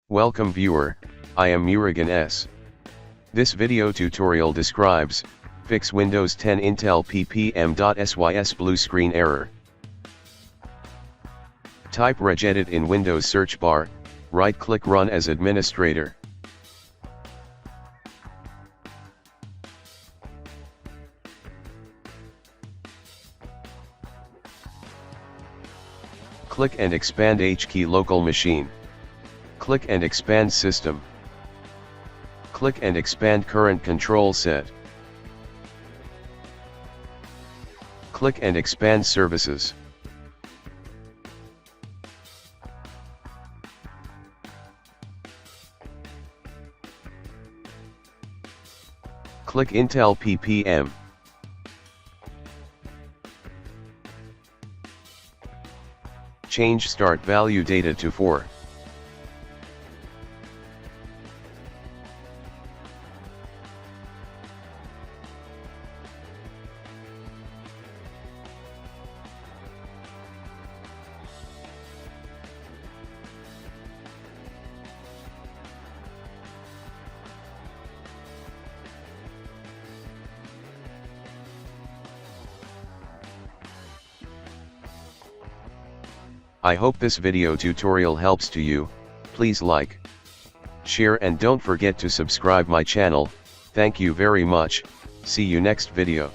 Welcome viewer, I am Murugan S. This video tutorial describes, fix Windows 10 Intelppm.Sys blue screen error. Type regedit in Windows search bar, right-click Run as administrator. Click and expand H-key local machine. Click and expand system. Click and expand current control set. Click and expand services. Click Intelppm. Change start value data to 4. I hope this video tutorial helps to you. Please like, share and don't forget to subscribe my channel. Thank you very much. See you next video.